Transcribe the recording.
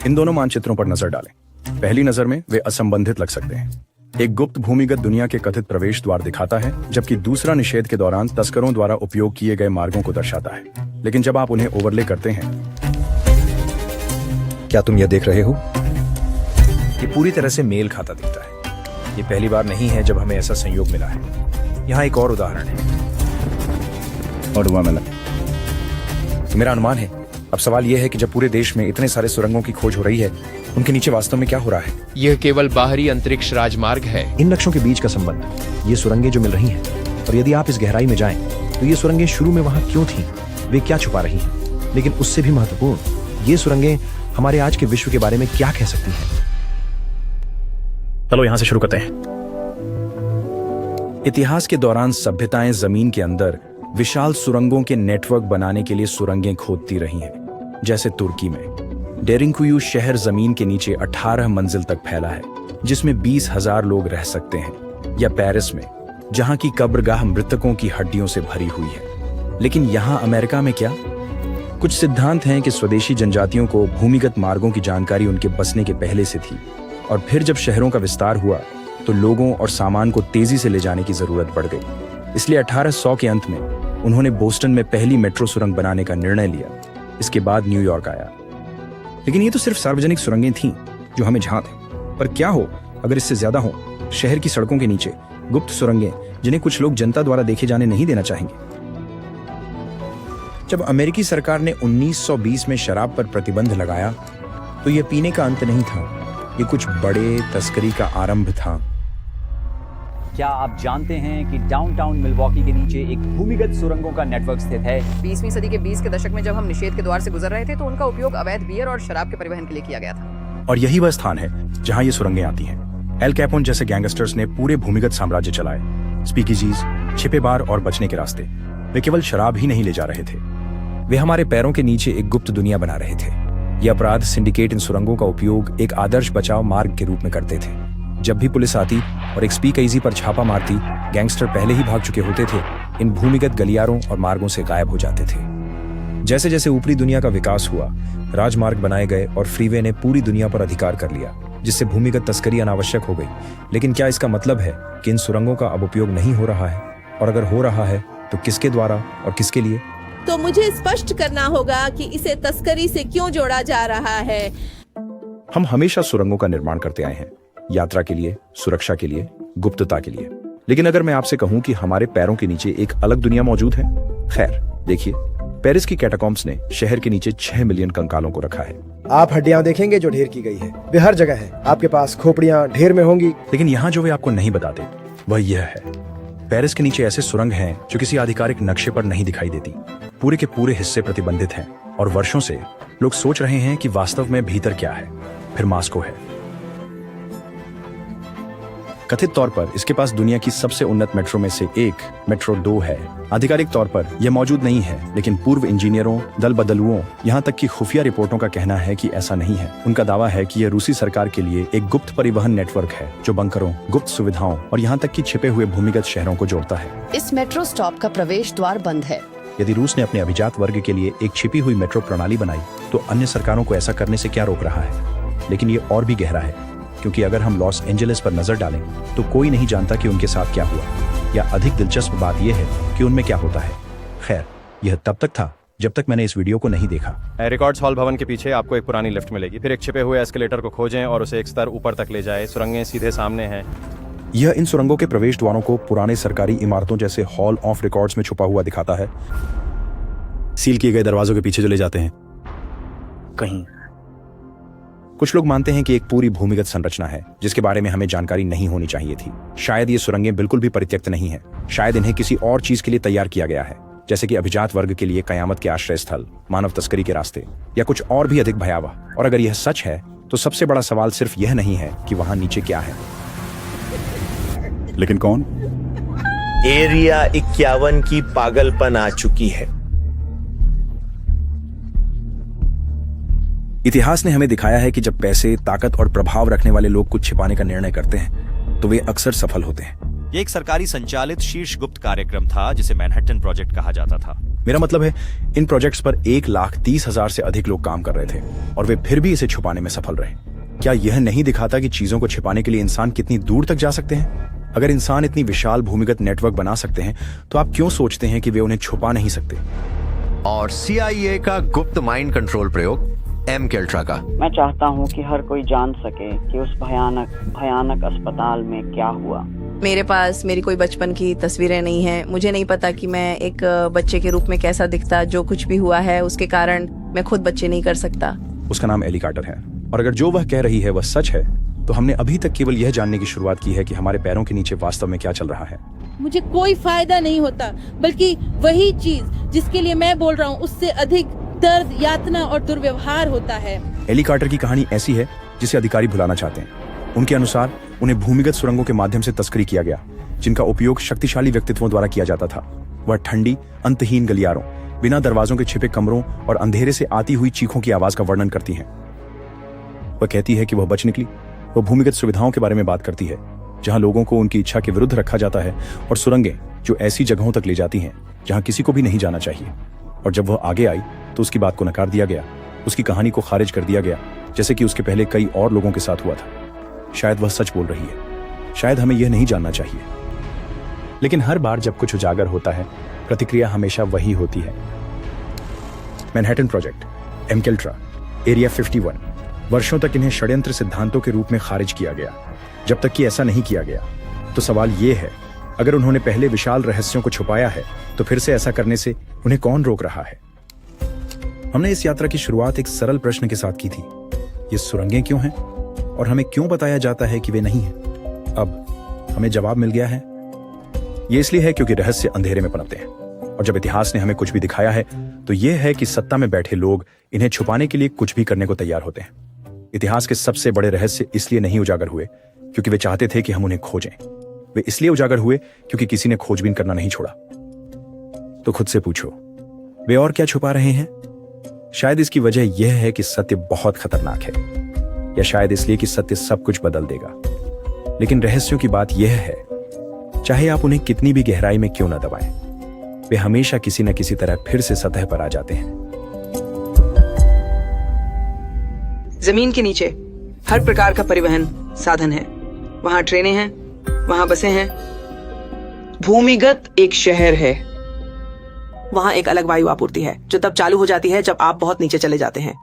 इन दोनों मानचित्रों पर नजर डालें। पहली नजर में वे असंबंधित लग सकते हैं। एक गुप्त भूमिगत दुनिया के कथित प्रवेश द्वार दिखाता है, जबकि दूसरा निषेध के दौरान तस्करों द्वारा उपयोग किए गए मार्गों को दर्शाता है। लेकिन जब आप उन्हें ओवरले करते हैं, क्या तुम यह देख रहे हो? ये पूरी तरह से मेल खाता दिखता है। ये पहली बार नहीं है जब हमें ऐसा संयोग मिला है। यहाँ एक और उदाहरण है। और हुआ मिला। मेरा अनुमान है, अब सवाल यह है कि जब पूरे देश में इतने सारे सुरंगों की खोज हो रही है, उनके नीचे वास्तव में क्या हो रहा है? यह केवल बाहरी अंतरिक्ष राजमार्ग है। इन लक्ष्यों के बीच का संबंध, ये सुरंगें जो मिल रही हैं, और यदि आप इस गहराई में जाएं, तो ये सुरंगें शुरू में वहां क्यों थीं? वे क्या छुपा रही हैं? लेकिन उससे भी महत्वपूर्ण, ये सुरंगें हमारे आज के विश्व के बारे में क्या कह सकती हैं? चलो यहां से शुरू करते हैं। इतिहास के दौरान सभ्यताएं जमीन के अंदर विशाल सुरंगों के नेटवर्क बनाने के लिए सुरंगें खोदती रही हैं। जैसे तुर्की में डेरिंकुयू शहर जमीन के नीचे 18 मंजिल तक फैला है, जिसमें 20,000 लोग रह सकते हैं। या पेरिस में, जहां की कब्रगाह मृतकों की हड्डियों से भरी हुई है। लेकिन यहां अमेरिका में क्या? कुछ सिद्धांत हैं कि स्वदेशी जनजातियों को भूमिगत मार्गों की जानकारी उनके बसने के पहले से थी, और फिर जब शहरों का विस्तार हुआ तो लोगों और सामान को तेजी से ले जाने की जरूरत पड़ गई। इसलिए 1800 के अंत में उन्होंने बोस्टन में पहली मेट्रो सुरंग बनाने का निर्णय लिया। इसके बाद न्यूयॉर्क आया। लेकिन ये तो सिर्फ सार्वजनिक सुरंगें थीं जो हमें जहां थे। पर क्या हो अगर इससे ज्यादा हो? शहर की सड़कों के नीचे गुप्त सुरंगें, जिन्हें कुछ लोग जनता द्वारा देखे जाने नहीं देना चाहेंगे। जब अमेरिकी सरकार ने 1920 में शराब पर प्रतिबंध लगाया, तो यह पीने का अंत नहीं था, ये कुछ बड़े तस्करी का आरंभ था। क्या आप जानते हैं कि डाउनटाउन मिल्वॉकी के नीचे एक भूमिगत सुरंगों का नेटवर्क स्थित है? 20वीं सदी के 20 के दशक में जब हम निषेध के द्वार से गुजर रहे थे, तो उनका उपयोग अवैध बियर और शराब के परिवहन के लिए किया गया था। और यही वह स्थान है जहां ये सुरंगें आती हैं। एल कैपोन जैसे गैंगस्टर्स ने पूरे भूमिगत साम्राज्य चलाए। स्पीकीजीज, छिपे बार और बचने के रास्ते। वे केवल शराब ही नहीं ले जा रहे थे, वे हमारे पैरों के नीचे एक गुप्त दुनिया बना रहे थे। ये अपराध सिंडिकेट इन सुरंगों का उपयोग एक आदर्श बचाव मार्ग के रूप में करते थे। जब भी पुलिस आती और एक स्पीकईजी पर छापा मारती, गैंगस्टर पहले ही भाग चुके होते थे, इन भूमिगत गलियारों और मार्गों से गायब हो जाते थे। जैसे जैसे ऊपरी दुनिया का विकास हुआ, राजमार्ग बनाए गए और फ्रीवे ने पूरी दुनिया पर अधिकार कर लिया, जिससे भूमिगत तस्करी अनावश्यक हो गई। लेकिन क्या इसका मतलब है कि इन सुरंगों का अब उपयोग नहीं हो रहा है? और अगर हो रहा है तो किसके द्वारा और किसके लिए? तो मुझे स्पष्ट करना होगा कि इसे तस्करी से क्यों जोड़ा जा रहा है। हम हमेशा सुरंगों का निर्माण करते आए हैं, यात्रा के लिए, सुरक्षा के लिए, गुप्तता के लिए। लेकिन अगर मैं आपसे कहूं कि हमारे पैरों के नीचे एक अलग दुनिया मौजूद है? खैर, देखिए, पेरिस की कैटाकॉम्ब्स ने शहर के नीचे 6 मिलियन कंकालों को रखा है। आप हड्डियां देखेंगे जो ढेर की गई है, वे हर जगह है। आपके पास खोपड़ियां ढेर में होंगी। लेकिन यहाँ जो वे आपको नहीं बताते वह यह है, पेरिस के नीचे ऐसे सुरंग हैं जो किसी आधिकारिक नक्शे पर नहीं दिखाई देती। पूरे के पूरे हिस्से प्रतिबंधित हैं, और वर्षों से लोग सोच रहे हैं कि वास्तव में भीतर क्या है। फिर मास्को है। कथित तौर पर इसके पास दुनिया की सबसे उन्नत मेट्रो में से एक, मेट्रो 2 है। आधिकारिक तौर पर यह मौजूद नहीं है, लेकिन पूर्व इंजीनियरों, दल बदलुओं, यहाँ तक कि खुफिया रिपोर्टों का कहना है कि ऐसा नहीं है। उनका दावा है कि यह रूसी सरकार के लिए एक गुप्त परिवहन नेटवर्क है, जो बंकरों, गुप्त सुविधाओं और यहाँ तक कि छिपे हुए भूमिगत शहरों को जोड़ता है। इस मेट्रो स्टॉप का प्रवेश द्वार बंद है। यदि रूस ने अपने अभिजात वर्ग के लिए एक छिपी हुई मेट्रो प्रणाली बनाई, तो अन्य सरकारों को ऐसा करने से क्या रोक रहा है? लेकिन ये और भी गहरा है, क्योंकि अगर हम लॉस एंजेलिस पर नजर डालें, तो कोई नहीं जानता कि उनके साथ क्या हुआ, या अधिक दिलचस्प बात यह है कि उनमें क्या होता है। खैर, यह तब तक था जब तक मैंने इस वीडियो को नहीं देखा। रिकॉर्ड्स हॉल भवन के पीछे आपको एक पुरानी लिफ्ट मिलेगी। फिर एक छिपे हुए एस्केलेटर को खोजें और उसे एक स्तर ऊपर तक ले जाए। सुरंगें सीधे सामने हैं। यह इन सुरंगों के प्रवेश द्वारों को पुराने सरकारी इमारतों जैसे हॉल ऑफ रिकॉर्ड्स में छुपा हुआ दिखाता है। सील किए गए दरवाजों के पीछे जो ले जाते हैं कहीं। कुछ लोग मानते हैं कि एक पूरी भूमिगत संरचना है जिसके बारे में हमें जानकारी नहीं होनी चाहिए थी। शायद ये सुरंगें बिल्कुल भी परित्यक्त नहीं है। शायद इन्हें किसी और चीज के लिए तैयार किया गया है, जैसे कि अभिजात वर्ग के लिए कयामत के आश्रय स्थल, मानव तस्करी के रास्ते, या कुछ और भी अधिक भयावह। और अगर यह सच है, तो सबसे बड़ा सवाल सिर्फ यह नहीं है कि वहां नीचे क्या है, लेकिन कौन? एरिया 51 की पागलपन आ चुकी है। इतिहास ने हमें दिखाया है कि जब पैसे, ताकत और प्रभाव रखने वाले लोग कुछ छिपाने का निर्णय करते हैं, तो वे अक्सर सफल होते हैं। ये एक सरकारी संचालित शीर्ष गुप्त कार्यक्रम था जिसे मैनहट्टन प्रोजेक्ट कहा जाता था। मेरा मतलब है इन प्रोजेक्ट्स पर 1,30,000 से अधिक लोग काम कर रहे थे और वे फिर भी इसे छुपाने में सफल रहे। क्या यह नहीं दिखाता कि चीजों को छिपाने के लिए इंसान कितनी दूर तक जा सकते हैं? अगर इंसान इतनी विशाल भूमिगत नेटवर्क बना सकते हैं तो आप क्यों सोचते हैं कि वे उन्हें छुपा नहीं सकते? और CIA का गुप्त माइंड कंट्रोल प्रयोग MKUltra का। मैं चाहता हूं कि हर कोई जान सके कि उस भयानक अस्पताल में क्या हुआ। मेरे पास मेरी कोई बचपन की तस्वीरें नहीं है। मुझे नहीं पता कि मैं एक बच्चे के रूप में कैसा दिखता। जो कुछ भी हुआ है उसके कारण मैं खुद बच्चे नहीं कर सकता। उसका नाम एली कार्टर है और अगर जो वह कह रही है वह सच है तो हमने अभी तक केवल यह जानने की शुरुआत की है कि हमारे पैरों के नीचे वास्तव में क्या चल रहा है। मुझे कोई फायदा नहीं होता, बल्कि वही चीज जिसके लिए मैं बोल रहा हूँ उससे अधिक दर्द, यातना और दुर्व्यवहार होता है। एली कार्टर की कहानी ऐसी है जिसे अधिकारी भुलाना चाहते हैं। उनके अनुसार उन्हें भूमिगत सुरंगों के माध्यम से तस्करी किया गया, जिनका उपयोग शक्तिशाली व्यक्तित्वों द्वारा किया जाता था। वह ठंडी, अंतहीन गलियारों, बिना दरवाजों के छिपे कमरों और अंधेरे से आती हुई चीखों की आवाज का वर्णन करती हैं। वह कहती है कि वह बच निकली। वह भूमिगत सुविधाओं के बारे में बात करती है, जहां लोगों को उनकी इच्छा के विरुद्ध रखा जाता है, और सुरंगें जो ऐसी जगहों तक ले जाती हैं जहां किसी को भी नहीं जाना चाहिए। और जब वह आगे आई तो उसकी बात को नकार दिया गया, उसकी कहानी को खारिज कर दिया गया, जैसे कि उसके पहले कई और लोगों के साथ हुआ था। शायद वह सच बोल रही है, शायद हमें यह नहीं जानना चाहिए। लेकिन हर बार जब कुछ उजागर होता है, प्रतिक्रिया हमेशा वही होती है। मैनहट्टन प्रोजेक्ट, MKUltra, एरिया 51, वर्षों तक इन्हें षड्यंत्र सिद्धांतों के रूप में खारिज किया गया। जब तक कि ऐसा नहीं किया गया तो सवाल यह है, अगर उन्होंने पहले विशाल रहस्यों को छुपाया है तो फिर से ऐसा करने से उन्हें कौन रोक रहा है? हमने इस यात्रा की शुरुआत एक सरल प्रश्न के साथ की थी, ये सुरंगें क्यों हैं और हमें क्यों बताया जाता है कि वे नहीं हैं? अब हमें जवाब मिल गया है। ये इसलिए है क्योंकि रहस्य अंधेरे में पनपते हैं, और जब इतिहास ने हमें कुछ भी दिखाया है तो यह है कि सत्ता में बैठे लोग इन्हें छुपाने के लिए कुछ भी करने को तैयार होते हैं। इतिहास के सबसे बड़े रहस्य इसलिए नहीं उजागर हुए क्योंकि वे चाहते थे कि हम उन्हें खोजें। वे इसलिए उजागर हुए क्योंकि किसी ने खोजबीन करना नहीं छोड़ा। तो खुद से पूछो, वे और क्या छुपा रहे हैं? शायद इसकी वजह यह है कि सत्य बहुत खतरनाक है, या शायद इसलिए कि सत्य सब कुछ बदल देगा। लेकिन रहस्यों की बात यह है, चाहे आप उन्हें कितनी भी गहराई में क्यों न दबाएं, वे हमेशा किसी न किसी तरह फिर से सतह पर आ जाते हैं। जमीन के नीचे हर प्रकार का परिवहन साधन है। वहां ट्रेनें हैं, वहां बसें हैं। भूमिगत एक शहर है। वहां एक अलग वायु आपूर्ति है जो तब चालू हो जाती है जब आप बहुत नीचे चले जाते हैं।